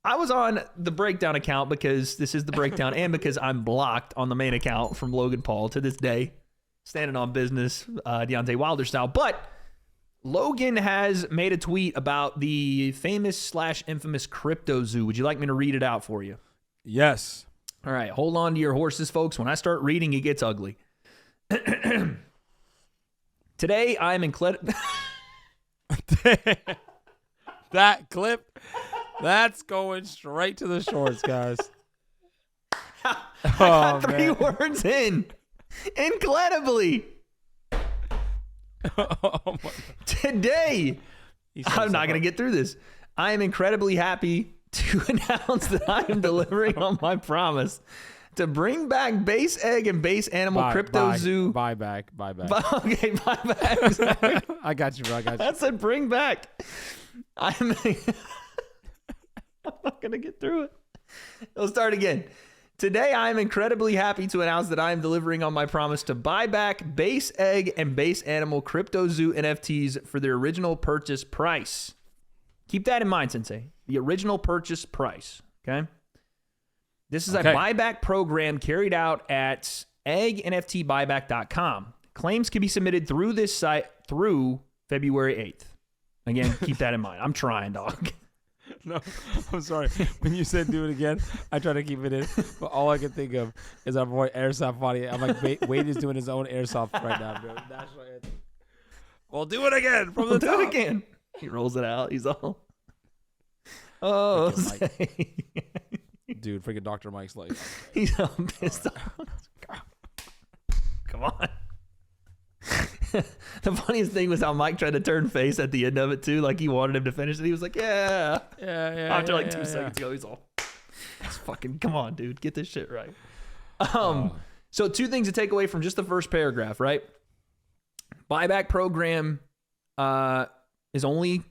I was on the Breakdown account because this is the Breakdown and because I'm blocked on the main account from Logan Paul to this day. Standing on business, Deontay Wilder style. But Logan has made a tweet about the famous/infamous Cryptozoo. Would you like me to read it out for you? Yes. All right. Hold on to your horses, folks. When I start reading, it gets ugly. Today, I'm incredible. That clip, that's going straight to the shorts, guys. I got three words in. Incredibly. Today, I'm not going to get through this. I am incredibly happy to announce that I am delivering on my promise to bring back base egg and base animal Cryptozoo. Buyback. Okay, buyback. I got you, bro. I said bring back. I'm not going to get through it. We'll start again. Today, I am incredibly happy to announce that I am delivering on my promise to buy back base egg and base animal Cryptozoo NFTs for their original purchase price. Keep that in mind, Sensei. The original purchase price, okay? This is a buyback program carried out at eggnftbuyback.com. Claims can be submitted through this site through February 8th. Again, keep that in mind. I'm trying, dog. No, I'm sorry. When you said do it again, I try to keep it in. But all I can think of is our boy Airsoft Body. I'm like, Wade is doing his own Airsoft right now, bro. National anthem. Well, do it again from the top. Do it again. He rolls it out. He's all... Oh, dude, freaking Dr. Mike's like... He's all pissed off. Come on. The funniest thing was how Mike tried to turn face at the end of it too, like he wanted him to finish it. He was like, yeah. After like 2 seconds ago, he's all, "It's fucking, come on, dude, get this shit right." So 2 things to take away from just the first paragraph, right? Buyback program is only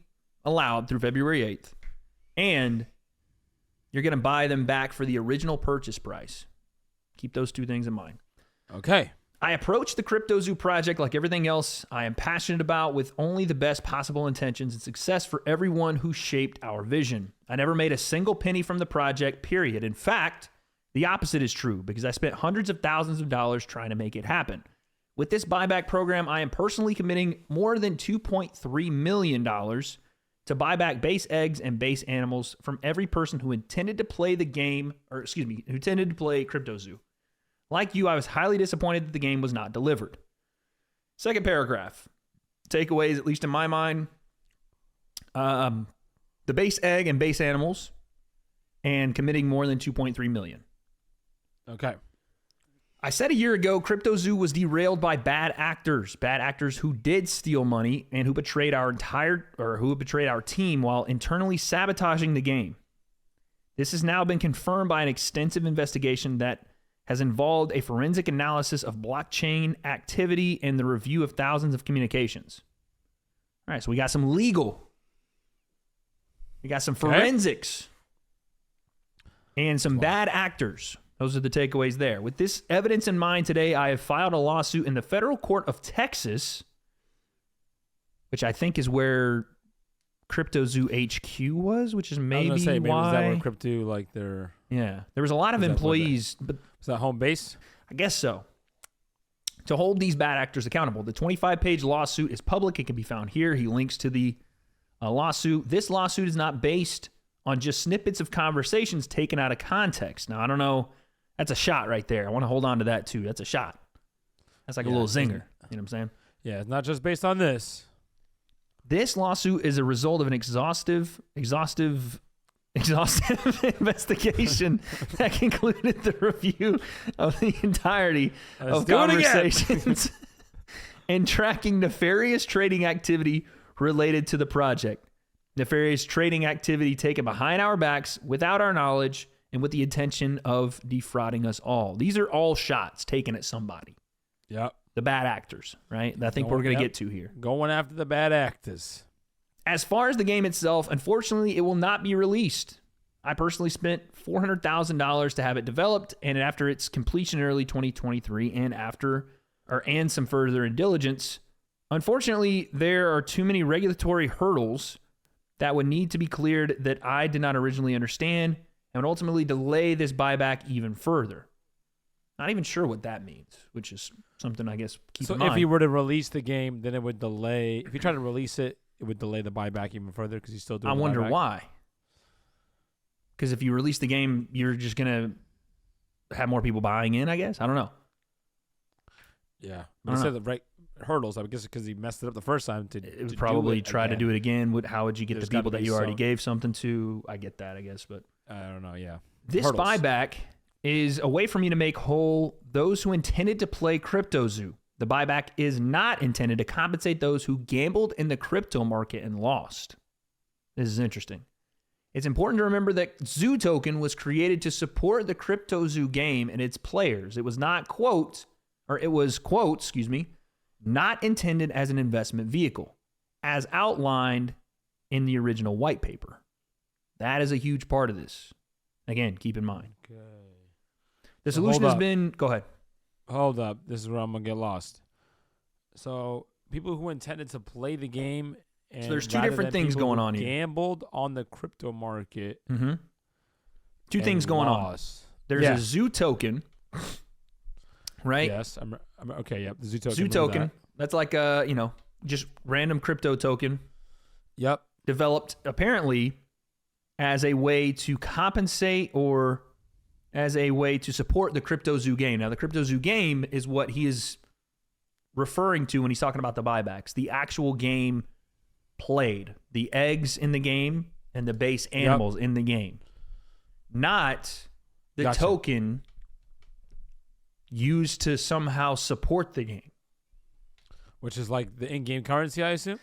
allowed through February 8th, and you're gonna buy them back for the original purchase price. Keep those 2 things in mind. Okay. I approach the Cryptozoo project like everything else I am passionate about, with only the best possible intentions and success for everyone who shaped our vision. I never made a single penny from the project, period. In fact, the opposite is true, because I spent hundreds of thousands of dollars trying to make it happen. With this buyback program, I am personally committing more than $2.3 million to buy back base eggs and base animals from every person who intended to play the game, who intended to play Cryptozoo. Like you, I was highly disappointed that the game was not delivered. Second paragraph. Takeaways, at least in my mind. The base egg and base animals, and committing more than $2.3 million. Okay. I said a year ago, Cryptozoo was derailed by bad actors who did steal money and who betrayed our team while internally sabotaging the game. This has now been confirmed by an extensive investigation that has involved a forensic analysis of blockchain activity and the review of thousands of communications. All right, so we got some legal. We got some forensics. And some bad actors. Those are the takeaways there. With this evidence in mind today, I have filed a lawsuit in the federal court of Texas, which I think is where Cryptozoo HQ was, which is maybe was gonna say, why. Was that where Crypto, like, their... Yeah, there was a lot of employees, but is that home base? I guess so. To hold these bad actors accountable, the 25-page lawsuit is public. It can be found here. He links to the lawsuit. This lawsuit is not based on just snippets of conversations taken out of context. Now, I don't know. That's a shot right there. I want to hold on to that too. That's a shot. That's like a little zinger. You know what I'm saying? Yeah, it's not just based on this. This lawsuit is a result of an exhaustive investigation that concluded the review of the entirety of conversations and tracking nefarious trading activity related to the project. Nefarious trading activity taken behind our backs without our knowledge and with the intention of defrauding us all. These are all shots taken at somebody. Yep. The bad actors, right? I think we're going to get to here. Going after the bad actors. As far as the game itself, unfortunately, it will not be released. I personally spent $400,000 to have it developed, and after its completion in early 2023, and some further diligence, unfortunately, there are too many regulatory hurdles that would need to be cleared that I did not originally understand and would ultimately delay this buyback even further. Not even sure what that means, which is something I guess keep in mind. So if he were to release the game, then it would delay. If he tried to release it, it would delay the buyback even further because he's still doing. I wonder buyback. why. Because if you release the game, you're just gonna have more people buying in. I guess I don't know. Yeah, but he said the right hurdles. I would guess because he messed it up the first time. It would probably try to do it again. How would you get the people that you already some gave something to? I get that, I guess, but I don't know. Yeah, this buyback is a way for me to make whole those who intended to play Cryptozoo. The buyback is not intended to compensate those who gambled in the crypto market and lost. This is interesting. It's important to remember that Zoo Token was created to support the Cryptozoo game and its players. It was quote, not intended as an investment vehicle, as outlined in the original white paper. That is a huge part of this. Again, keep in mind. Okay. The solution has been... Go ahead. Hold up. This is where I'm going to get lost. So, people who intended to play the game... And so there's two different things going on here. Gambled on the crypto market. Mm-hmm. Two things going on. There's a Zoo Token, right? Yes. Okay, yeah. The Zoo Token. Zoo Token. That's like a, just random crypto token. Yep. Developed apparently as a way to compensate or as a way to support the Cryptozoo game. Now, the Cryptozoo game is what he is referring to when he's talking about the buybacks. The actual game played. The eggs in the game and the base animals in the game. Not the token used to somehow support the game. Which is like the in-game currency, I assume?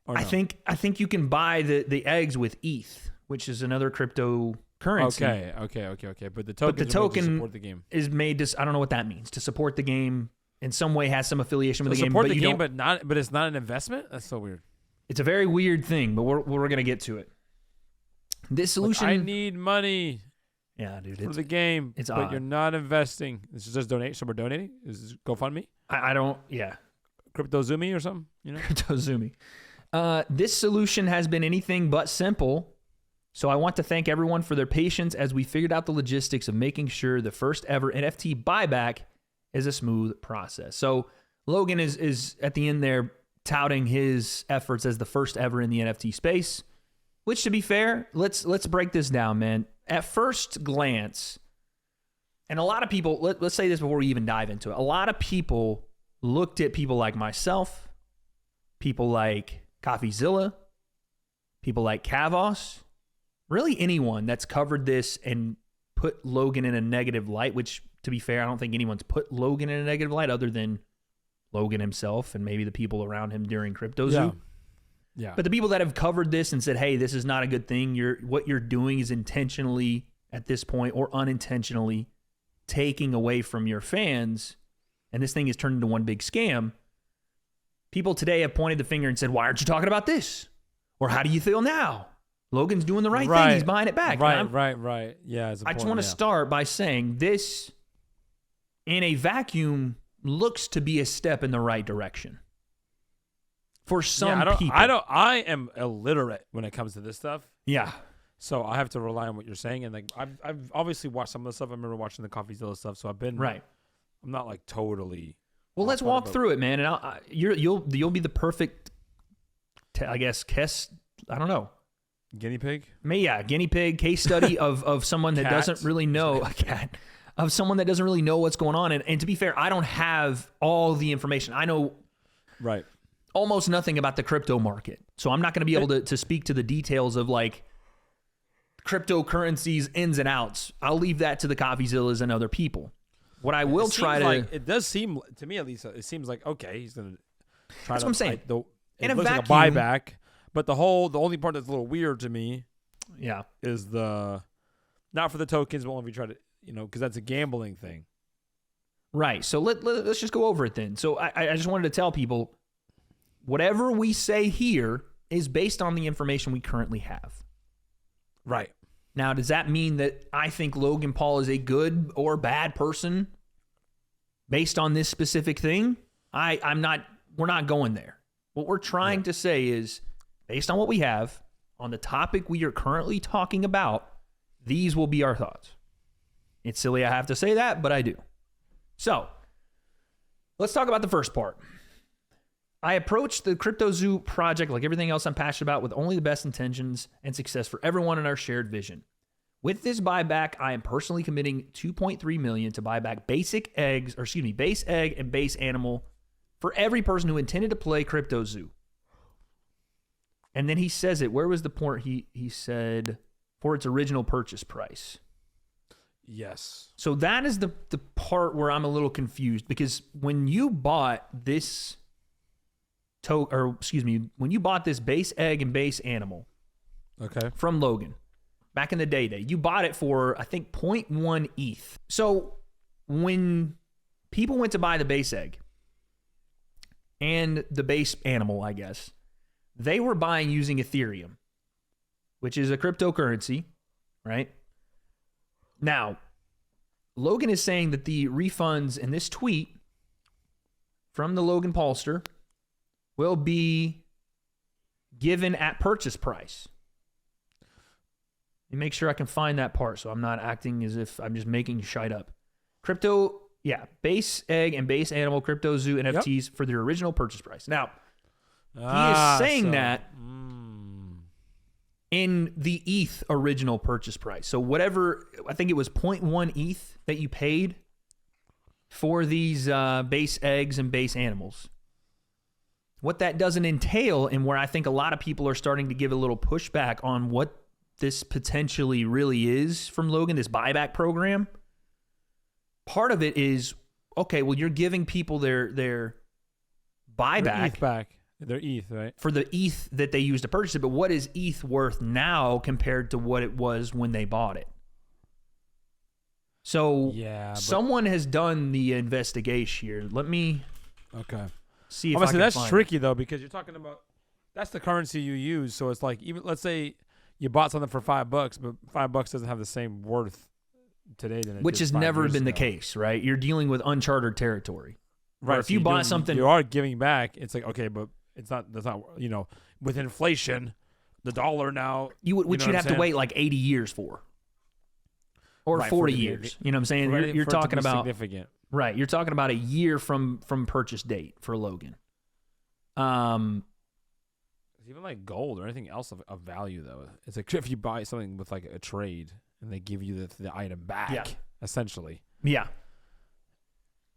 Or no? I think you can buy the eggs with ETH, which is another cryptocurrency. Okay. But the token to support the game. Is made to, I don't know what that means, to support the game in some way, has some affiliation with the game. Support the game, but it's not an investment? That's so weird. It's a very weird thing, but we're going to get to it. This solution... I need money. Yeah, dude. For the game, but odd. You're not investing. This is just donate. So we're donating? Is this GoFundMe? I don't... Yeah. Cryptozoo or something? Cryptozoo. This solution has been anything but simple, so I want to thank everyone for their patience as we figured out the logistics of making sure the first ever NFT buyback is a smooth process. So Logan is at the end there touting his efforts as the first ever in the NFT space, which, to be fair, let's break this down, man. At first glance, and a lot of people, let's say this before we even dive into it, a lot of people looked at people like myself, people like Coffeezilla, people like Kavos, really anyone that's covered this and put Logan in a negative light, which, to be fair, I don't think anyone's put Logan in a negative light other than Logan himself and maybe the people around him during Cryptozoo. Yeah. But the people that have covered this and said, hey, this is not a good thing, what you're doing is intentionally, at this point, or unintentionally taking away from your fans, and this thing has turned into one big scam. People today have pointed the finger and said, why aren't you talking about this? Or how do you feel now? Logan's doing the right thing. He's buying it back. Right. Yeah. I just want to start by saying this, in a vacuum, looks to be a step in the right direction. For some people. I am illiterate when it comes to this stuff. Yeah. So I have to rely on what you're saying. And like I've obviously watched some of the stuff. I remember watching the Coffeezilla stuff. So I've been right. I'm not like totally. Well, let's walk through it, man. And you'll be the perfect, I guess, I don't know. Guinea pig? Guinea pig case study of someone that doesn't really know a cat. Of someone that doesn't really know what's going on. And to be fair, I don't have all the information. I know almost nothing about the crypto market. So I'm not going to be able to speak to the details of like cryptocurrencies ins and outs. I'll leave that to the Coffeezillas and other people. What I will try to... it does seem, to me at least, it seems like, okay, he's going to try That's what I'm saying. It looks like a buyback, but the only part that's a little weird to me is not for the tokens, but when we try to, because that's a gambling thing. Right. So let's just go over it then. So I just wanted to tell people, whatever we say here is based on the information we currently have. Right. Now, does that mean that I think Logan Paul is a good or bad person based on this specific thing? We're not going there. What we're trying to say is, based on what we have, on the topic we are currently talking about, these will be our thoughts. It's silly I have to say that, but I do. So, let's talk about the first part. I approached the Cryptozoo project like everything else I'm passionate about with only the best intentions and success for everyone in our shared vision. With this buyback, I am personally committing $2.3 million to buy back base egg and base animal for every person who intended to play Cryptozoo. And then he says it. Where was the point? He said for its original purchase price. Yes. So that is the part where I'm a little confused, because when you bought this when you bought this base egg and base animal from Logan back in the day, you bought it for, I think, 0.1 ETH. So when people went to buy the base egg and the base animal, I guess, they were buying using Ethereum, which is a cryptocurrency, right? Now, Logan is saying that the refunds in this tweet from the Logan Paulster will be given at purchase price. Let me make sure I can find that part so I'm not acting as if I'm just making shit up. Base egg and base animal Cryptozoo NFTs for their original purchase price. Now, he is saying that in the ETH original purchase price. So whatever, I think it was 0.1 ETH that you paid for these base eggs and base animals. What that doesn't entail, and where I think a lot of people are starting to give a little pushback on what this potentially really is from Logan, this buyback program, part of it is, okay, well, you're giving people their buyback. Their ETH back. Their ETH, right? For the ETH that they used to purchase it, but what is ETH worth now compared to what it was when they bought it? So someone has done the investigation here. Let me see if I can that's find tricky though, because you're talking about that's the currency you use. So it's like, even let's say you bought something for $5, but $5 doesn't have the same worth today than it which did has 5 never years been the ago. case, right? You're dealing with uncharted territory. Right. Or if you bought something, you are giving back. It's like, okay, but that's not with inflation, the dollar now, you'd have to wait like 80 years for, or 40 years. You know what I'm saying? You're talking about significant. Right. You're talking about a year from purchase date for Logan. Even like gold or anything else of value though. It's like if you buy something with like a trade and they give you the item back, essentially. Yeah.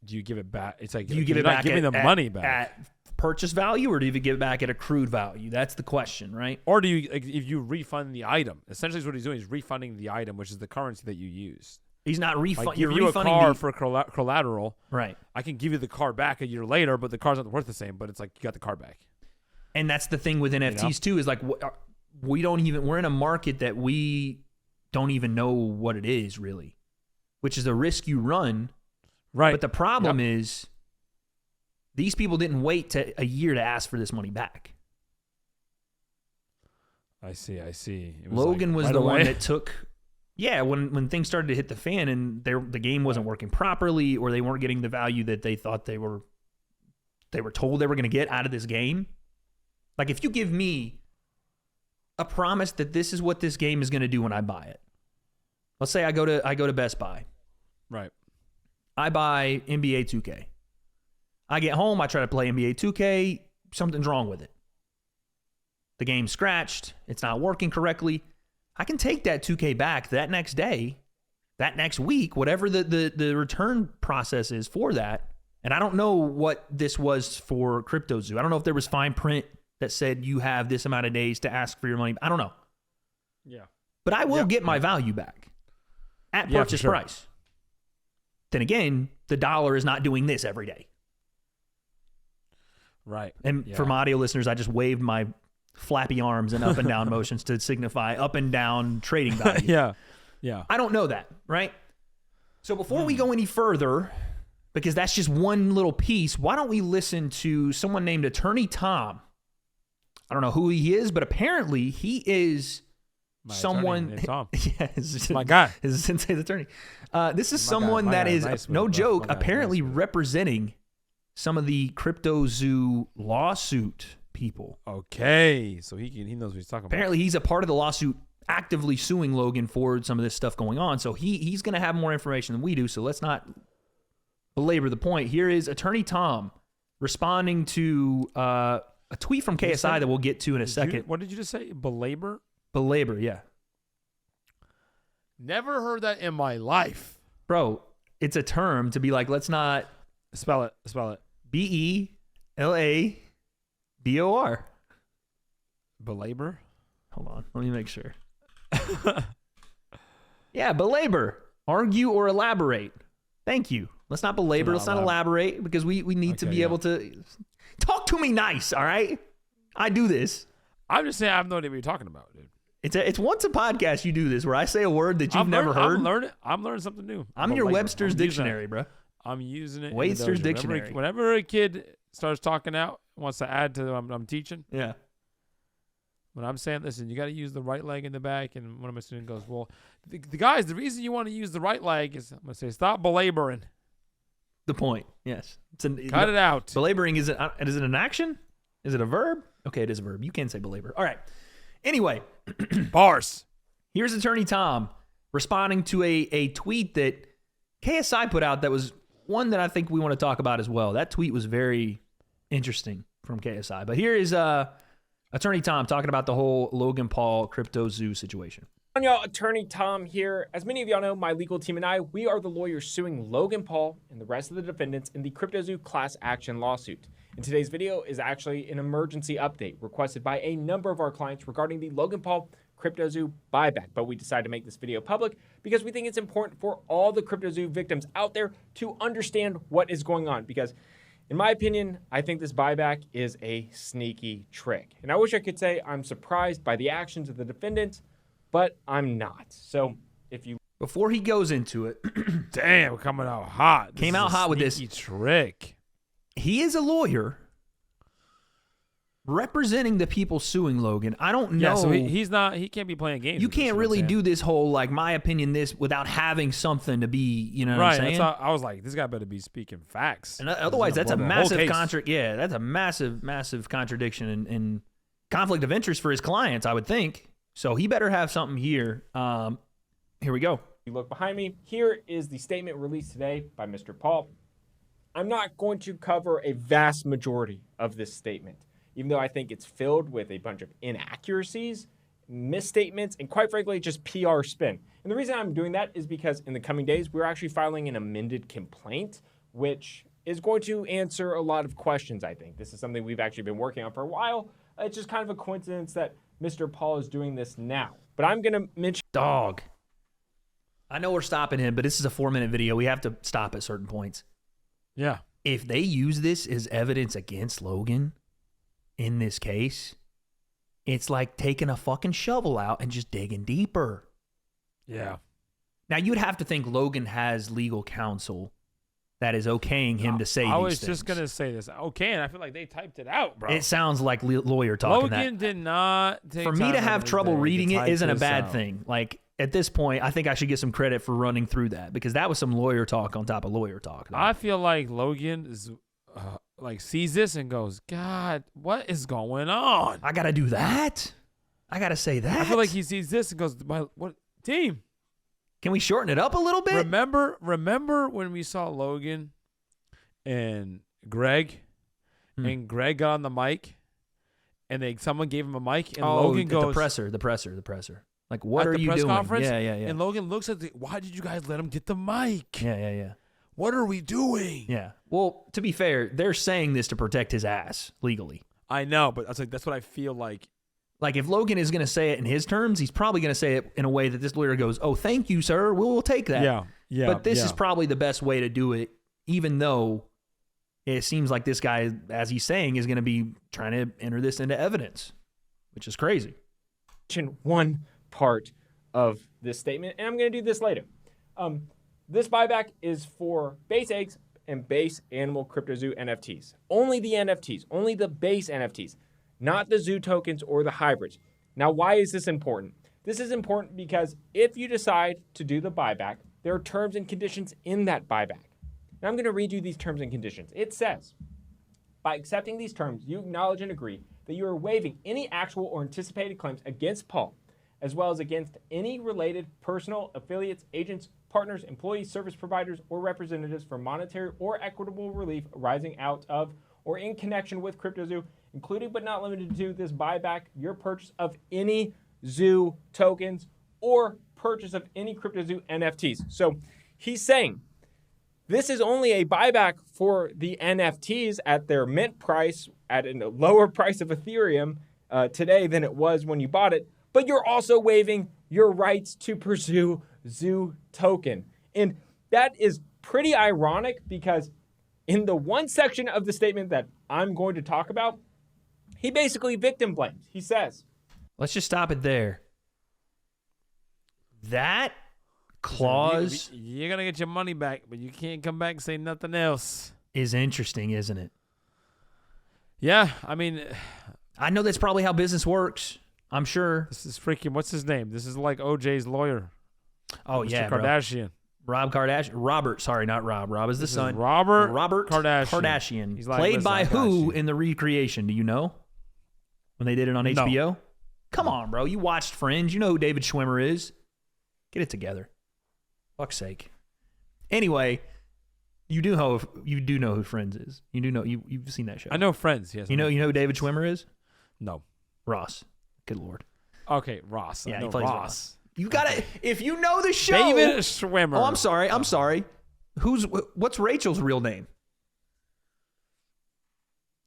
Do you give it back? It's like, do you give it back? Giving the money back at purchase value, or do you give it back at accrued value? That's the question, right? Or do you, like, if you refund the item? Essentially, what he's doing is refunding the item, which is the currency that you used. He's not refunding. Like, give you a car for collateral. Right. I can give you the car back a year later, but the car's not worth the same. But it's like you got the car back. And that's the thing with NFTs too. Is like we're in a market that we don't even know what it is really, which is a risk you run. Right. But the problem is, these people didn't wait a year to ask for this money back. I see. Logan was the one that took. Yeah, when things started to hit the fan and the game wasn't working properly, or they weren't getting the value that they thought they were told they were going to get out of this game. Like, if you give me a promise that this is what this game is going to do when I buy it. Let's say I go to Best Buy. Right. I buy NBA 2K. I get home, I try to play NBA 2K, something's wrong with it. The game's scratched, it's not working correctly. I can take that 2K back that next day, that next week, whatever the return process is for that. And I don't know what this was for Cryptozoo. I don't know if there was fine print that said you have this amount of days to ask for your money. I don't know. Yeah. But I will get my value back at purchase price. Then again, the dollar is not doing this every day. Right. And for my audio listeners, I just waved my flappy arms and up and down motions to signify up and down trading value. Yeah. I don't know that, right? So before we go any further, because that's just one little piece, why don't we listen to someone named Attorney Tom? I don't know who he is, but apparently he is someone. Tom. Yes, my guy. His sensei's attorney. This is someone that is, no joke, apparently representing some of the Cryptozoo lawsuit people. Okay, so he knows what he's talking about. Apparently, he's a part of the lawsuit actively suing Logan for some of this stuff going on. So he's going to have more information than we do. So let's not belabor the point. Here is Attorney Tom responding to a tweet from KSI that we'll get to in a second. What did you just say? Belabor? Belabor, yeah. Never heard that in my life. Bro, it's a term to be like, let's not... Spell it. B-E-L-A-B-O-R. Belabor? Hold on. Let me make sure. Yeah, belabor. Argue or elaborate. Thank you. Let's not belabor. Let's not elaborate because we need to be able to... Talk to me nice, all right? I do this. I'm just saying I have no idea what you're talking about, dude. It's once a podcast you do this where I say a word that you've never heard. I'm learning something new. I'm your Webster's dictionary, bro. I'm using it. Webster's dictionary. Whenever a kid starts talking out, wants to add to what I'm teaching. Yeah. When I'm saying, listen, you got to use the right leg in the back, and one of my students goes, well, the guys, the reason you want to use the right leg is, I'm going to say, stop belaboring. The point, yes. Cut it out. Belaboring, is it an action? Is it a verb? Okay, it is a verb. You can say belabor. All right. Anyway. Bars. Here's Attorney Tom responding to a tweet that KSI put out that was one that I think we want to talk about as well. That tweet was very interesting from KSI. But here is Attorney Tom talking about the whole Logan Paul Cryptozoo situation. On y'all, Attorney Tom here. As many of y'all know, my legal team and I, we are the lawyers suing Logan Paul and the rest of the defendants in the Cryptozoo class action lawsuit. And today's video is actually an emergency update requested by a number of our clients regarding the Logan Paul Cryptozoo buyback. But we decided to make this video public because we think it's important for all the Cryptozoo victims out there to understand what is going on. Because in my opinion, I think this buyback is a sneaky trick. And I wish I could say I'm surprised by the actions of the defendants, but I'm not. So if you... Before he goes into it... Damn, we're coming out hot. Came out hot with this trick. He is a lawyer representing the people suing Logan. I don't know. Yeah, so he can't be playing games. You can't really do this whole, like, my opinion this without having something to be, you know what I'm saying? Right, I was like, this guy better be speaking facts. And otherwise, that's a massive Yeah, that's a massive contradiction and conflict of interest for his clients, I would think. So he better have something here. Here we go. You look behind me. Here is the statement released today by Mr. Paul. I'm not going to cover a vast majority of this statement, even though I think it's filled with a bunch of inaccuracies, misstatements, and quite frankly, just PR spin. And the reason I'm doing that is because in the coming days, we're actually filing an amended complaint, which is going to answer a lot of questions, I think. This is something we've actually been working on for a while. It's just kind of a coincidence that Mr. Paul is doing this now. But I'm going to mention... Dog. I know we're stopping him, but this is a 4-minute video. We have to stop at certain points. Yeah. If they use this as evidence against Logan in this case, it's like taking a fucking shovel out and just digging deeper. Yeah. Now, you'd have to think Logan has legal counsel that is okaying him to say these things. I was just going to say this. Okay, and I feel like they typed it out, bro. It sounds like lawyer talking. Logan did not take For me to have trouble reading it isn't a bad thing. Like, at this point, I think I should get some credit for running through that because that was some lawyer talk on top of lawyer talk. I feel like Logan is like sees this and goes, God, what is going on? I got to do that? I got to say that? I feel like he sees this and goes, what team? Can we shorten it up a little bit? Remember when we saw Logan and Greg and Greg got on the mic and someone gave him a mic and Logan goes... The presser. Like, what are you doing? Conference? Yeah. And Logan looks at why did you guys let him get the mic? Yeah. What are we doing? Yeah. Well, to be fair, they're saying this to protect his ass legally. I know, but I was like, that's what I feel like. Like, if Logan is going to say it in his terms, he's probably going to say it in a way that this lawyer goes, oh, thank you, sir. We'll take that. Yeah. But this is probably the best way to do it, even though it seems like this guy, as he's saying, is going to be trying to enter this into evidence, which is crazy. One part of this statement, and I'm going to do this later. This buyback is for base eggs and base animal Cryptozoo NFTs. Only the NFTs, only the base NFTs, not the zoo tokens or the hybrids. Now, why is this important? This is important because if you decide to do the buyback, there are terms and conditions in that buyback. Now, I'm going to read you these terms and conditions. It says, by accepting these terms, you acknowledge and agree that you are waiving any actual or anticipated claims against Paul, as well as against any related personal affiliates, agents, partners, employees, service providers, or representatives for monetary or equitable relief arising out of or in connection with Cryptozoo, including but not limited to this buyback, your purchase of any Zoo tokens, or purchase of any Cryptozoo NFTs. So he's saying this is only a buyback for the NFTs at their mint price, at a lower price of Ethereum today than it was when you bought it, but you're also waiving your rights to pursue Zoo token. And that is pretty ironic because in the one section of the statement that I'm going to talk about, he basically victim blames. He says, let's just stop it there. That clause you're going to get your money back, but you can't come back and say nothing else. Is interesting, isn't it? Yeah, I mean, I know that's probably how business works. I'm sure. this is freaking, what's his name? This is like OJ's lawyer. Oh, Mr. yeah, Kardashian. Rob Kardashian. Robert, sorry, not Rob. Rob is the This son. is Robert Kardashian. He's like, Played listen, by I got who you. in the recreation? Do you know? When they did it on No. HBO? Come on, bro. You watched Fringe. You know who David Schwimmer is. Get it together. Fuck's sake. Anyway, you do know who Friends is. You do know you've seen that show. I know Friends, yes. You know who David Schwimmer is? No. Ross. Good Lord. Okay, Ross. Yeah, I he know plays Ross. Ross. You gotta, if you know the show. David Schwimmer. Oh, I'm sorry. What's Rachel's real name?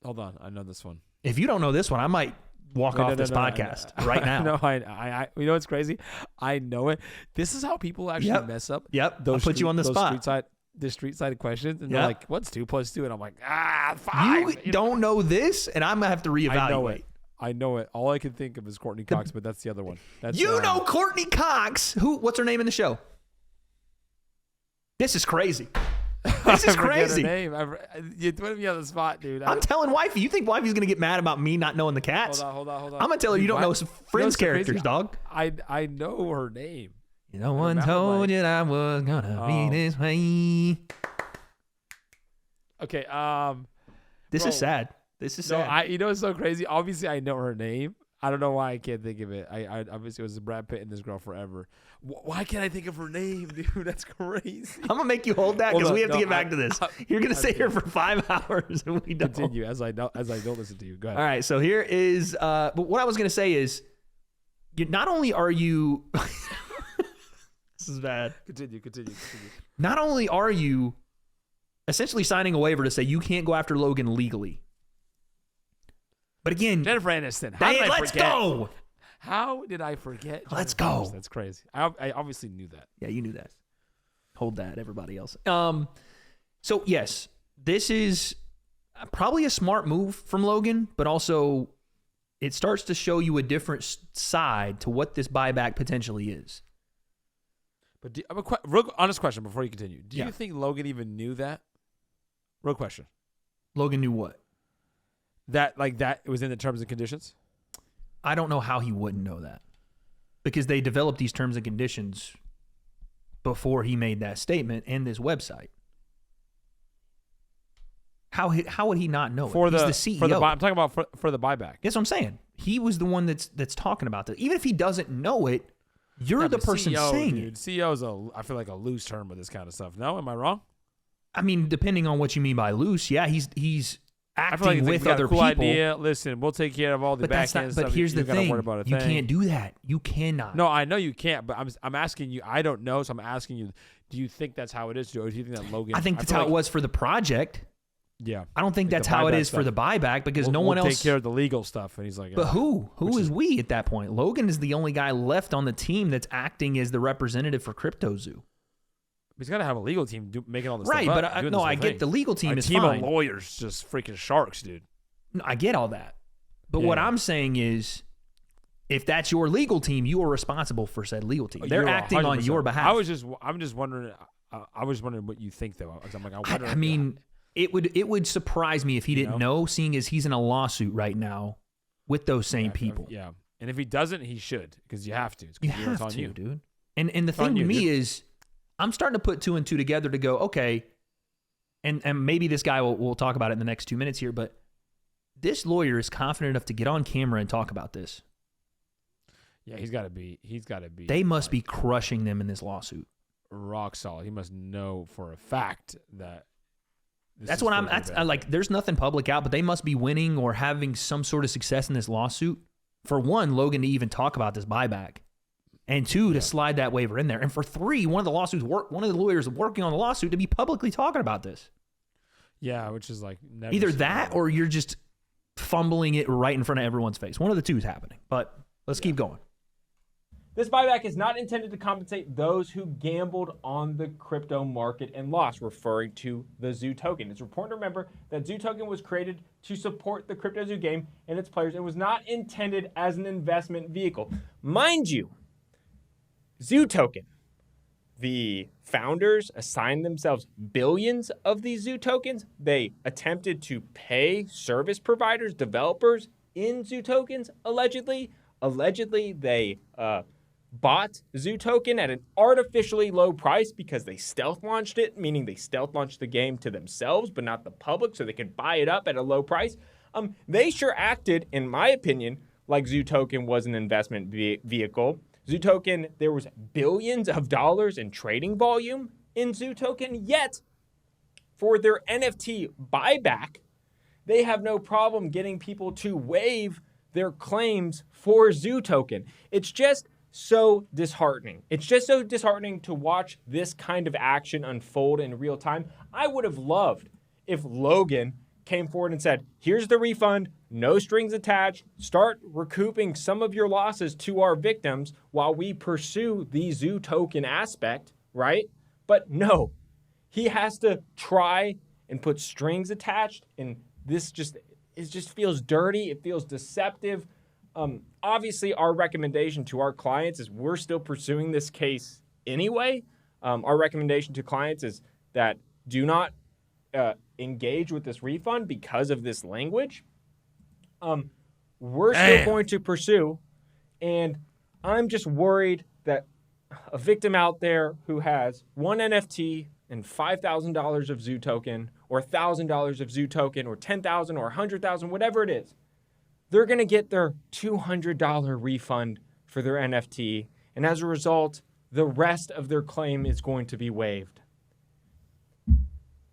Hold on, I know this one. If you don't know this one, I might walk off this podcast right now. No, I you know what's crazy? I know it. This is how people actually mess up. Yep. I'll put you on the spot. The street side questions, and Yep. they're like, "What's 2 + 2?" And I'm like, 5. You don't know this, and I'm gonna have to reevaluate. I know it. All I can think of is Courtney Cox, but that's the other one. That's You know Courtney Cox. What's her name in the show? This is crazy. This is I forget crazy. her name. You put me on the spot, dude. I'm telling Wifey. You think Wifey's gonna get mad about me not knowing the cats? Hold on. I'm gonna tell her you don't know some Friends characters, dog. I know her name. No one told you that I was gonna be this way. Okay. This Bro, is sad. This is No, sad. you know what's so crazy? Obviously, I know her name. I don't know why I can't think of it. I obviously it was Brad Pitt and this girl forever. Why can't I think of her name, dude? That's crazy. I'm gonna make you hold that because we have to get back to this. You're gonna sit here kidding. for 5 hours and we don't. Continue as I don't listen to you. Go ahead. All right, so here is. But what I was gonna say is, not only are you. This is bad. Continue. Not only are you essentially signing a waiver to say you can't go after Logan legally, but again, Jennifer Aniston. How did I let's forget? go. How did I forget? Let's Jennifer go. Aniston? That's crazy. I obviously knew that. Yeah, you knew that. Hold that, everybody else. So yes, this is probably a smart move from Logan, but also it starts to show you a different side to what this buyback potentially is. But I have a real honest question before you continue. Do Yeah. you think Logan even knew that? Real question. Logan knew what? That it was in the terms and conditions? I don't know how he wouldn't know that, because they developed these terms and conditions before he made that statement and this website. How would he not know it? He's the CEO. I'm talking about for the buyback. That's what I'm saying. He was the one that's talking about that. Even if he doesn't know it, you're Yeah, the but person CEO, saying dude, it. CEO is I feel like a loose term with this kind of stuff. No, am I wrong? I mean, depending on what you mean by loose, yeah, he's I feel like acting it's with a other cool people. idea. Listen, we'll take care of all the But back that's end not. stuff. But here's you the gotta thing: worry about a you thing. can't do that. You cannot. No, I know you can't, but I'm asking you. I don't know, so I'm asking you. Do you think that's how it is, or do you think that Logan? I think that's how it was for the project. Yeah, I don't think Like that's the how it buyback is for the buyback because no we'll one else take care of the legal stuff. And he's like, But who Which is is- we at that point? Logan is the only guy left on the team that's acting as the representative for Cryptozoo. he's got to have a legal team making all this Right, stuff but up, I doing this whole get thing. the legal team A is team fine. of lawyers, just freaking sharks, dude. No, I get all that. But what Yeah. I'm saying is, if that's your legal team, you are responsible for said legal team. They're You're acting on 100%. your behalf. I'm just wondering. I was wondering what you think though. 'Cause I'm like, I wonder. I mean, it would surprise me if he didn't know, seeing as he's in a lawsuit right now with those same people. Yeah, and if he doesn't, he should because you have to. It's You 'cause have it's to, on you. dude. And the It's on thing to you, me dude. is, I'm starting to put 2 and 2 together to go, okay, and maybe this guy will talk about it in the next 2 minutes here, but this lawyer is confident enough to get on camera and talk about this. Yeah, he's got to be. They must be crushing them in this lawsuit. Rock solid. He must know for a fact that. That's what I like. There's nothing public out, but they must be winning or having some sort of success in this lawsuit. For one, Logan to even talk about this buyback, and two, to slide that waiver in there, and for three, one of the lawyers working on the lawsuit to be publicly talking about this. Yeah, which is like either that or you're just fumbling it right in front of everyone's face. One of the two is happening. But let's keep going. This buyback is not intended to compensate those who gambled on the crypto market and lost, referring to the Zoo token. It's important to remember that Zoo token was created to support the Cryptozoo game and its players and was not intended as an investment vehicle. Mind you, Zoo token, the founders assigned themselves billions of these Zoo tokens. They attempted to pay service providers, developers in Zoo tokens, allegedly. Allegedly, they bought Zoo token at an artificially low price because they stealth launched it, meaning they stealth launched the game to themselves, but not the public, so they could buy it up at a low price. They sure acted, in my opinion, like Zoo token was an investment vehicle. Zoo token, there was billions of dollars in trading volume in Zoo token, yet for their NFT buyback, they have no problem getting people to waive their claims for Zoo token. It's just so disheartening. It's just so disheartening to watch this kind of action unfold in real time. I would have loved if Logan came forward and said, here's the refund, no strings attached, start recouping some of your losses to our victims while we pursue the Zoo token aspect, right? But no, he has to try and put strings attached, and this just feels dirty. It feels deceptive. Obviously, our recommendation to our clients is we're still pursuing this case anyway. Our recommendation to clients is that do not engage with this refund because of this language. We're still going to pursue, and I'm just worried that a victim out there who has one NFT and $5,000 of Zoo token, or $1,000 of Zoo token, or $10,000 or $100,000, whatever it is, they're going to get their $200 refund for their NFT, and as a result, the rest of their claim is going to be waived.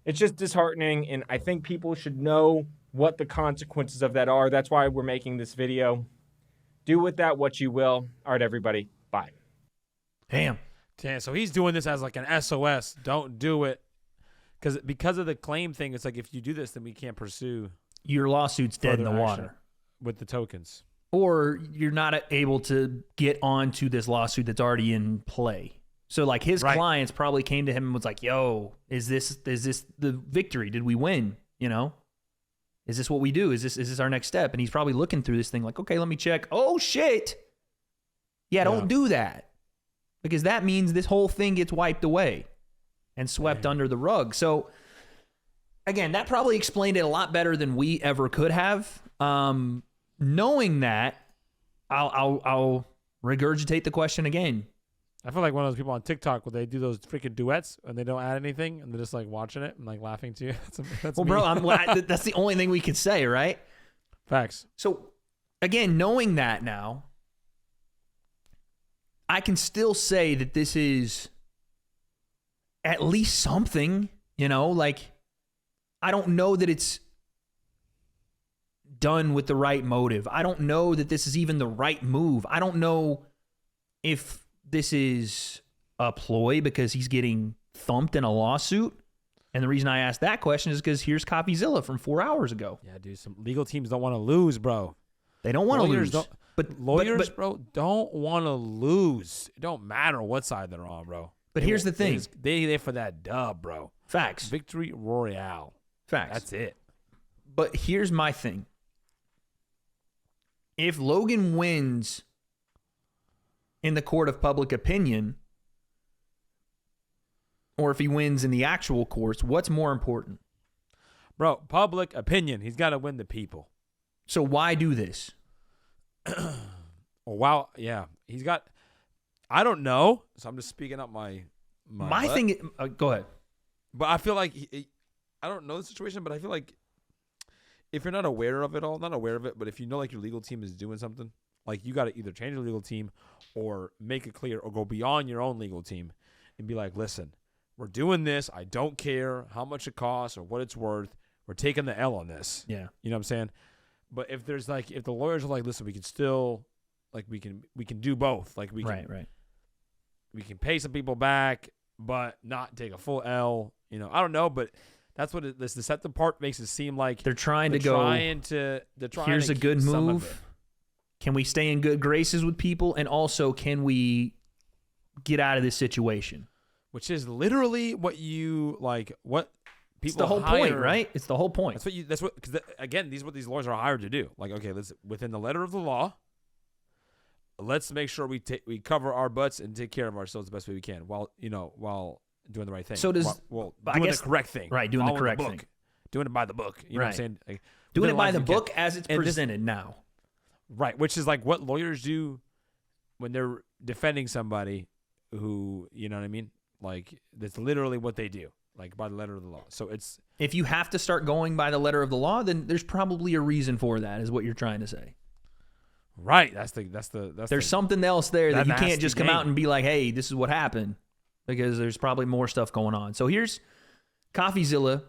It's just disheartening, and I think people should know what the consequences of that are. That's why we're making this video. Do with that what you will. All right, everybody. Bye. Damn. So he's doing this as like an SOS. Don't do it. Because of the claim thing, it's like if you do this, then we can't pursue. Your lawsuit's dead in the water. With the tokens. Or you're not able to get onto this lawsuit that's already in play. So like his clients probably came to him and was like, yo, is this the victory? Did we win? You know? Is this what we do? Is this our next step? And he's probably looking through this thing like, okay, let me check. Oh shit. Yeah, don't do that. Because that means this whole thing gets wiped away and swept under the rug. So again, that probably explained it a lot better than we ever could have. Knowing that, I'll regurgitate the question again. I feel like one of those people on TikTok where they do those freaking duets and they don't add anything and they're just like watching it and like laughing to you. That's well, me. bro, that's the only thing we can say, right? Facts. So again, knowing that now, I can still say that this is at least something, you know, like I don't know that it's done with the right motive. I don't know that this is even the right move. I don't know if this is a ploy because he's getting thumped in a lawsuit. And the reason I asked that question is because here's Coffeezilla from 4 hours ago. Yeah, dude, some legal teams don't want to lose, bro. They don't want to lose. But lawyers, bro, don't want to lose. It don't matter what side they're on, bro. But here's the thing. They there for that dub, bro. Facts. Victory Royale. Facts. That's it. But here's my thing. If Logan wins in the court of public opinion, or if he wins in the actual courts, what's more important? Bro, public opinion. He's got to win the people. So why do this? Oh, wow. Yeah. He's got, I don't know. So I'm just speaking up my thing. Go ahead. But I feel like, I don't know the situation, but I feel like if you're not aware of it all, not aware of it, but if you know like your legal team is doing something, like you got to either change your legal team or make it clear or go beyond your own legal team and be like, listen, we're doing this. I don't care how much it costs or what it's worth. We're taking the L on this. Yeah. You know what I'm saying? But if there's like, if the lawyers are like, listen, we can still, like, we can do both. Like we can, we can pay some people back, but not take a full L. You know, I don't know, but that's what this deceptive part makes it seem like they're trying to here's a good move. Can we stay in good graces with people? And also, can we get out of this situation? Which is literally what you like. What people it's the whole hire, point, right? It's the whole point. Because again, these are what these lawyers are hired to do. Like, okay, let's within the letter of the law. Let's make sure we cover our butts and take care of ourselves the best way we can, while doing the right thing. So doing the correct thing, right? Doing the correct thing, doing it by the book. You know what I'm saying? Like, doing it by the book as it's presented now. Right, which is like what lawyers do when they're defending somebody who, you know what I mean? Like, that's literally what they do, like by the letter of the law. So it's, if you have to start going by the letter of the law, then there's probably a reason for that, is what you're trying to say. Right. There's something else there that you can't just come out and be like, hey, this is what happened, because there's probably more stuff going on. So here's Coffeezilla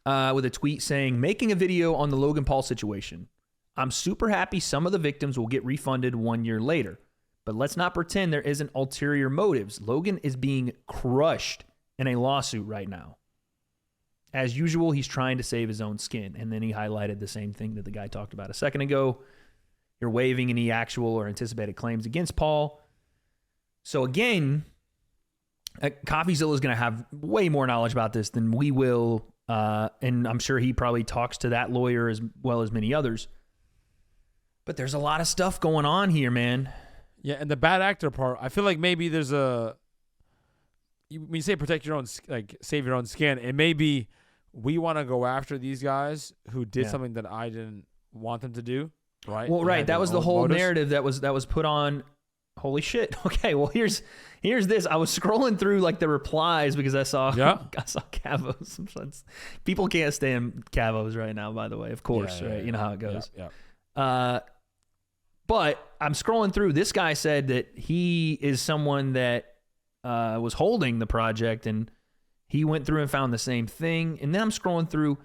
with a tweet saying, making a video on the Logan Paul situation. I'm super happy some of the victims will get refunded 1 year later, but let's not pretend there isn't ulterior motives. Logan is being crushed in a lawsuit right now. As usual, he's trying to save his own skin. And then he highlighted the same thing that the guy talked about a second ago. You're waiving any actual or anticipated claims against Paul. So again, Coffeezilla is going to have way more knowledge about this than we will. And I'm sure he probably talks to that lawyer as well as many others. But there's a lot of stuff going on here, man. Yeah, and the bad actor part, I feel like maybe there's when you say protect your own, like save your own skin, it may be we want to go after these guys who did something that I didn't want them to do, right? Well, right, that was the whole narrative that was put on. Holy shit. Okay, well, here's this. I was scrolling through like the replies because I saw Cavos. People can't stand Cavos right now, by the way, of course, right? You know how it goes. Yeah. But I'm scrolling through. This guy said that he is someone that was holding the project, and he went through and found the same thing. And then I'm scrolling through,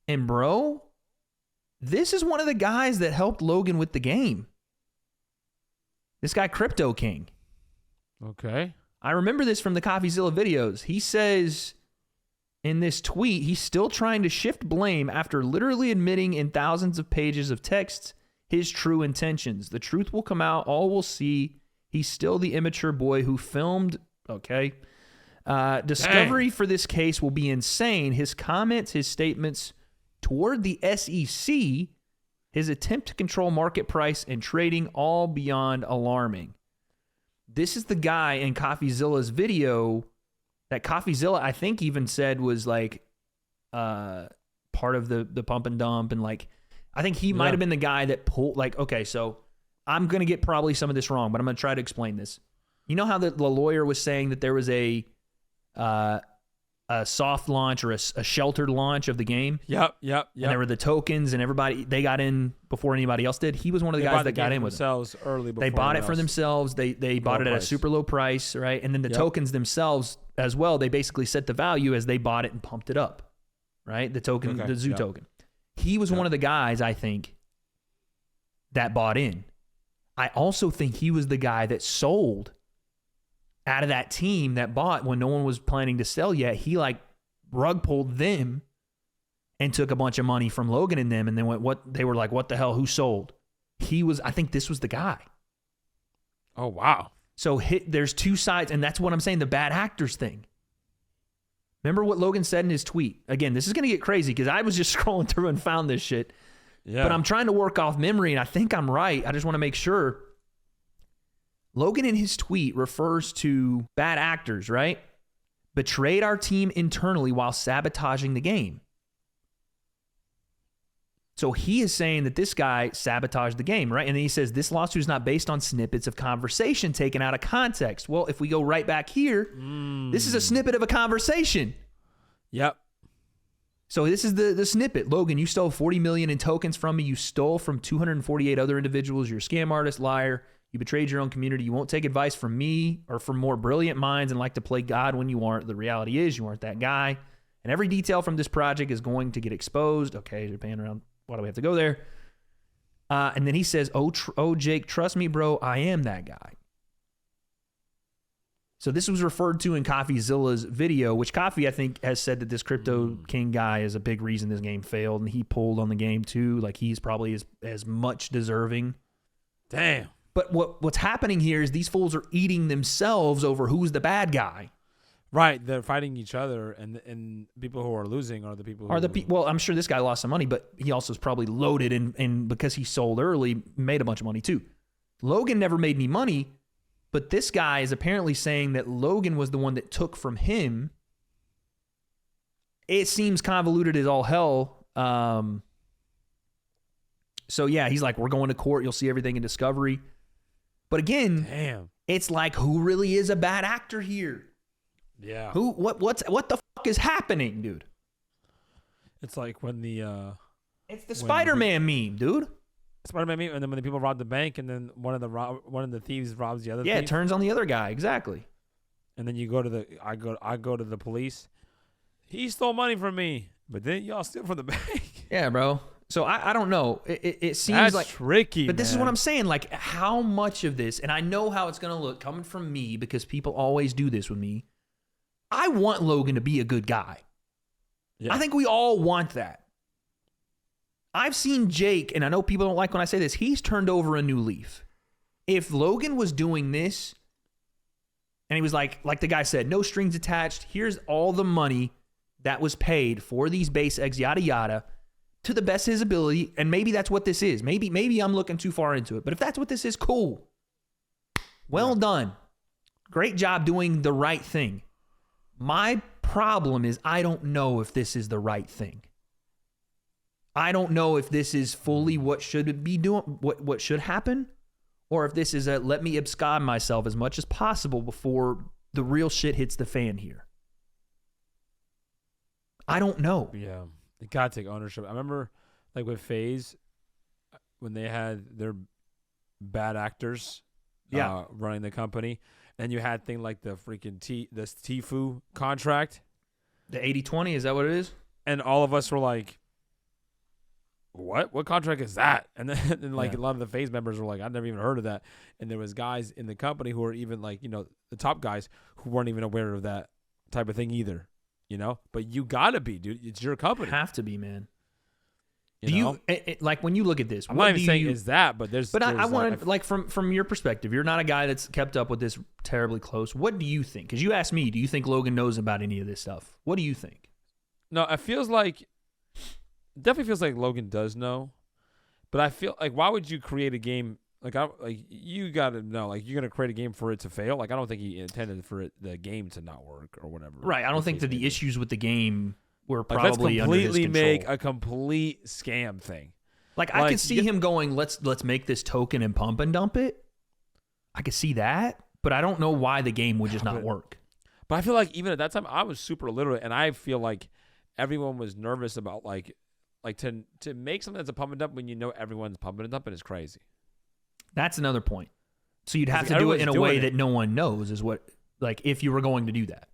and bro, this is one of the guys that helped Logan with the game. This guy, Crypto King. Okay. I remember this from the Coffeezilla videos. He says in this tweet, he's still trying to shift blame after literally admitting in thousands of pages of texts his true intentions. The truth will come out. All will see. He's still the immature boy who filmed. Okay. Discovery for this case will be insane. His comments, his statements toward the SEC, his attempt to control market price and trading, all beyond alarming. This is the guy in Coffeezilla's video that Coffeezilla, I think, even said was like part of the pump and dump, and like, I think he might have been the guy that pulled, like, okay, so I'm going to get probably some of this wrong, but I'm going to try to explain this. You know how the lawyer was saying that there was a soft launch or a sheltered launch of the game? Yep. And there were the tokens, and everybody, they got in before anybody else did. He was one of the guys that got in with themselves early. They bought it for themselves. They bought it at a super low price, right? And then the tokens themselves as well, they basically set the value as they bought it and pumped it up, right? The token, the Zoo token. He was one of the guys, I think, that bought in. I also think he was the guy that sold out of that team that bought when no one was planning to sell yet. He like rug pulled them and took a bunch of money from Logan and them, and then they were like, what the hell, who sold? I think this was the guy. Oh, wow. So there's two sides, and that's what I'm saying, the bad actors thing. Remember what Logan said in his tweet? Again, this is going to get crazy because I was just scrolling through and found this shit. Yeah. But I'm trying to work off memory, and I think I'm right. I just want to make sure. Logan in his tweet refers to bad actors, right? Betrayed our team internally while sabotaging the game. So he is saying that this guy sabotaged the game, right? And then he says this lawsuit is not based on snippets of conversation taken out of context. Well, if we go right back here, this is a snippet of a conversation. Yep. So this is the snippet. Logan, you stole 40 million in tokens from me. You stole from 248 other individuals. You're a scam artist, liar. You betrayed your own community. You won't take advice from me or from more brilliant minds and like to play God when you aren't. The reality is you aren't that guy. And every detail from this project is going to get exposed. Okay, you're paying around. Why do we have to go there? And then he says, oh, Jake, trust me, bro. I am that guy. So this was referred to in Coffeezilla's video, which Coffee, I think, has said that this Crypto King guy is a big reason this game failed. And he pulled on the game too. Like he's probably as much deserving. Damn. But what's happening here is these fools are eating themselves over who's the bad guy. Right, they're fighting each other, and people who are losing are the people who well, I'm sure this guy lost some money, but he also is probably loaded and because he sold early, made a bunch of money too. Logan never made any money, but this guy is apparently saying that Logan was the one that took from him. It seems convoluted as all hell. So yeah, he's like, we're going to court. You'll see everything in discovery. But again, damn, it's like, who really is a bad actor here? Yeah. What the fuck is happening, dude? It's like when it's the Spider-Man meme, dude. Spider-Man meme, and then when the people rob the bank, and then one of the thieves robs the other. Yeah, thief, it turns on the other guy, exactly. And then you go to I go to the police. He stole money from me, but then y'all steal from the bank. Yeah, bro. So I don't know. It seems That's like tricky. But this is man. what I'm saying. Like, how much of this, and I know how it's gonna look coming from me because people always do this with me. I want Logan to be a good guy. Yeah. I think we all want that. I've seen Jake, and I know people don't like when I say this, he's turned over a new leaf. If Logan was doing this, and he was like the guy said, no strings attached, here's all the money that was paid for these base eggs, yada, yada, to the best of his ability, and maybe that's what this is. Maybe I'm looking too far into it, but if that's what this is, cool. Well done. Great job doing the right thing. My problem is I don't know if this is the right thing. I don't know if this is fully what should be doing, what should happen, or if this is a let me abscond myself as much as possible before the real shit hits the fan here. I don't know. Yeah, they gotta take ownership. I remember, like with FaZe, when they had their bad actors, running the company. And you had thing like the freaking Tfue contract. The 80-20, is that what it is? And all of us were like, what? What contract is that? And then a lot of the FaZe members were like, I've never even heard of that. And there was guys in the company who were even like, the top guys who weren't even aware of that type of thing either, But you got to be, dude. It's your company. Have to be, man. You like when you look at this, I'm not even saying is that, but there's. But there's I want like from your perspective, you're not a guy that's kept up with this terribly close. What do you think? Because you asked me, do you think Logan knows about any of this stuff? What do you think? No, it definitely feels like Logan does know, but I feel like why would you create a game you got to know you're gonna create a game for it to fail? Like I don't think he intended for the game to not work or whatever. Right. I don't think that the issues with the game were let's probably under his completely control. make a complete scam thing. I could see him going, let's make this token and pump and dump it. I could see that, but I don't know why the game would just not work. But I feel like even at that time I was super illiterate, and I feel like everyone was nervous about to make something that's a pump and dump when everyone's pumping and dumping is crazy. That's another point. So you'd have to do it in a way that no one knows is what if you were going to do that.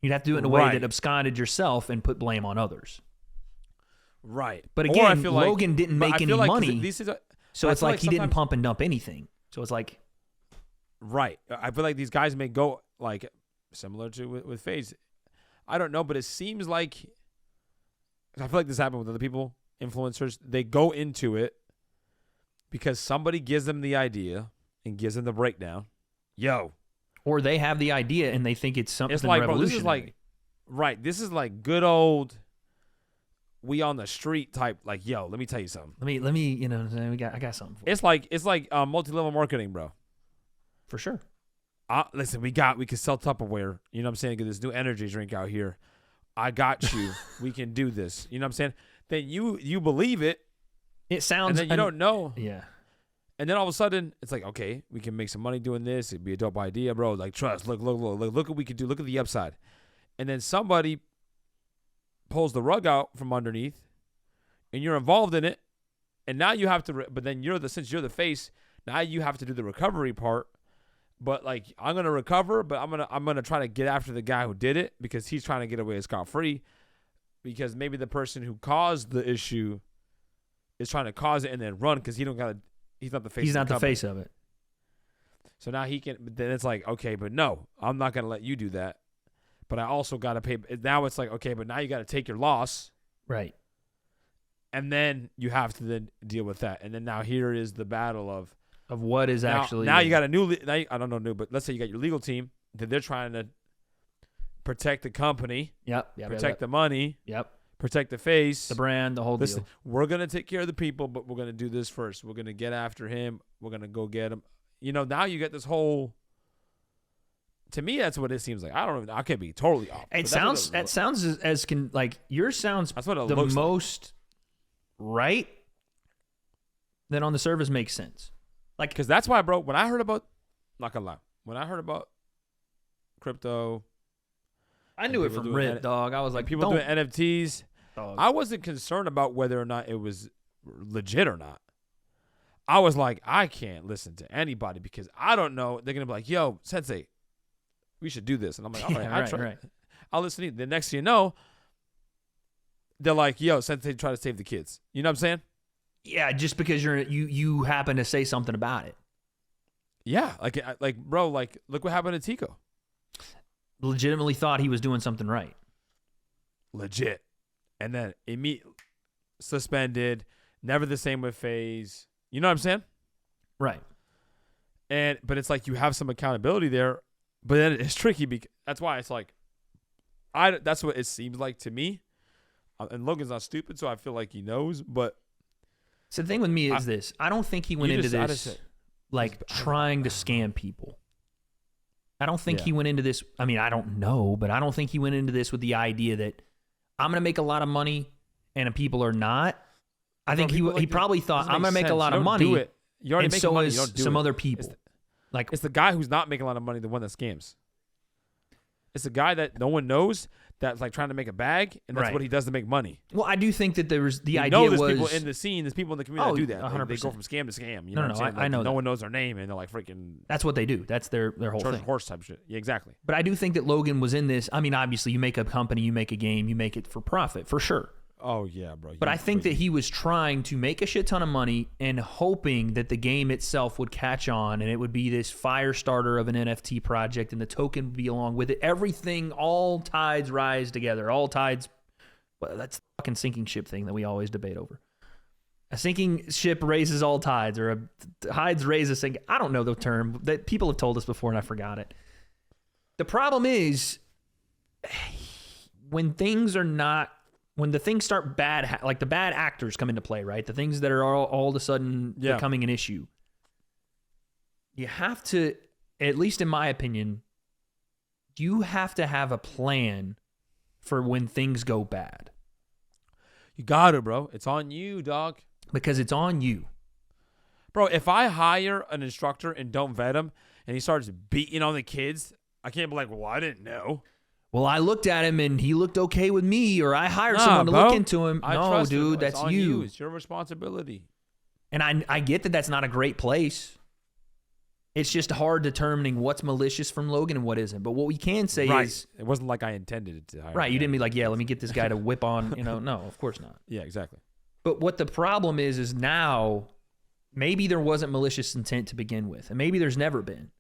You'd have to do it in a way that absconded yourself and put blame on others. Right. But again, Logan didn't make any money. So it's like he didn't pump and dump anything. So it's like. Right. I feel like these guys may go similar to with FaZe. I don't know, but it seems like. I feel like this happened with other people, influencers. They go into it because somebody gives them the idea and gives them the breakdown. Or they have the idea and they think it's something revolutionary. Bro, this is like good old we on the street type. Let me tell you something. Let me, I got something for you. It's like multi-level marketing, bro. For sure. Listen, we can sell Tupperware. You know what I'm saying? Get this new energy drink out here. I got you. We can do this. You know what I'm saying? Then you believe it. It sounds. And then you don't know. Yeah. And then all of a sudden, it's like, okay, we can make some money doing this. It'd be a dope idea, bro. Trust. Look what we could do. Look at the upside. And then somebody pulls the rug out from underneath, and you're involved in it, and now you have to. But then since you're the face, now you have to do the recovery part. But like, I'm gonna recover, but I'm gonna try to get after the guy who did it because he's trying to get away scot-free. Because maybe the person who caused the issue is trying to cause it and then run because he's not the face. He's of not the face of it. So now he can. But then it's like, okay, but no, I'm not gonna let you do that. But I also gotta pay. Now it's like, okay, but now you gotta take your loss, right? And then you have to then deal with that. And then now here is the battle of what is now, actually. Now you got a new. I don't know new, but let's say you got your legal team that they're trying to protect the company. Yep. Protect the money. Yep. Protect the face. The brand, the whole deal. We're going to take care of the people, but we're going to do this first. We're going to get after him. We're going to go get him. Now you get this whole. To me, that's what it seems like. I don't know. I could be totally off. It sounds. That sounds as can like yours sounds. That's what it the looks most right. Then on the surface makes sense. Like, because that's why, bro. When I heard about, not gonna lie, when I heard about crypto, I knew it from Rip, dog. I was like, people doing NFTs. Dog. I wasn't concerned about whether or not it was legit or not. I was like, I can't listen to anybody because I don't know. They're gonna be like, "Yo, Sensei, we should do this," and I'm like, "All right, right. I'll listen to you." The next thing you know, they're like, "Yo, Sensei, try to save the kids." You know what I'm saying? Yeah, just because you happen to say something about it. Yeah, like bro, like look what happened to Tico. Legitimately thought he was doing something right. Legit, and then immediately suspended. Never the same with FaZe. You know what I'm saying? Right. But it's like you have some accountability there, but then it's tricky because that's why it's like, that's what it seems like to me. And Logan's not stupid, so I feel like he knows, but. So the thing with me is this. I don't think he went into this trying to scam people. I don't think he went into this. I mean, I don't know, but I don't think he went into this with the idea that I'm going to make a lot of money and people are not. I think he probably thought I'm going to make a lot of money. You already make so money. is some other people. It's the guy who's not making a lot of money, the one that scams. It's the guy that no one knows that's like trying to make a bag, and that's what he does to make money. Well, I do think that there was the idea there's was people in the scene, there's people in the community that do that. 100%. They go from scam to scam. You No, know what I'm saying? I know no that. one knows their name, and they're like freaking. That's what they do. That's their whole Trojan thing. horse type shit. Yeah, exactly. But I do think that Logan was in this. I mean, obviously, you make a company, you make a game, you make it for profit, for sure. Oh yeah, bro. But I think that he was trying to make a shit ton of money and hoping that the game itself would catch on and it would be this fire starter of an NFT project and the token would be along with it. Everything, all tides rise together. All tides. Well, that's the fucking sinking ship thing that we always debate over. A sinking ship raises all tides, or a tides raise a sinking. I don't know the term that people have told us before, and I forgot it. The problem is when the things start bad, like the bad actors come into play, right? The things that are all of a sudden becoming an issue. You have to, at least in my opinion, you have to have a plan for when things go bad. You got it, bro. It's on you, dog. Because it's on you. Bro, if I hire an instructor and don't vet him and he starts beating on the kids, I can't be like, well, I didn't know. Well, I looked at him and he looked okay with me, or I hired someone to look into him. No, dude, that's you. It's your responsibility. And I get that that's not a great place. It's just hard determining what's malicious from Logan and what isn't. But what we can say is... It wasn't like I intended it to hire. Right, you didn't be like, yeah, let me get this guy to whip on, no, of course not. Yeah, exactly. But what the problem is now, maybe there wasn't malicious intent to begin with, and maybe there's never been.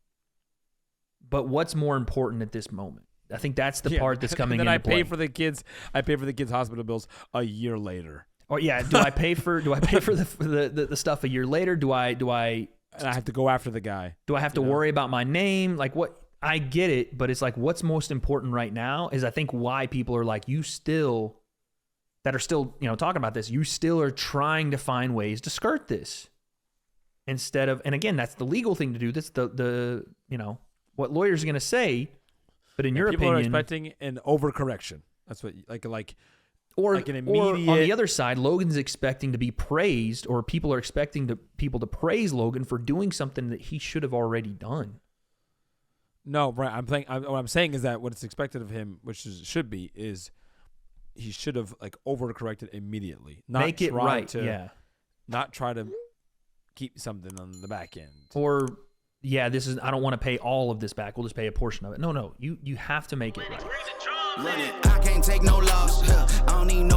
But what's more important at this moment? I think that's the part that's coming into play. I pay for the kids' hospital bills a year later. Oh yeah, do I pay for the stuff a year later? Do I and I have to go after the guy. Do I have to worry about my name? Like what? I get it, but it's like what's most important right now is I think why people are like that are still talking about this. You still are trying to find ways to skirt this instead of, and again, that's the legal thing to do. That's the what lawyers are going to say. But in your opinion, people are expecting an overcorrection. That's what or an immediate. Or on the other side, Logan's expecting to be praised, or people are expecting people to praise Logan for doing something that he should have already done. No, right. What I'm saying is that what it's expected of him, which should be, is he should have like overcorrected immediately. Not Make it try right. To, yeah. Not try to keep something on the back end. Or I don't want to pay all of this back. We'll just pay a portion of it. No, you have to make it right. I can't take no loss. I don't need no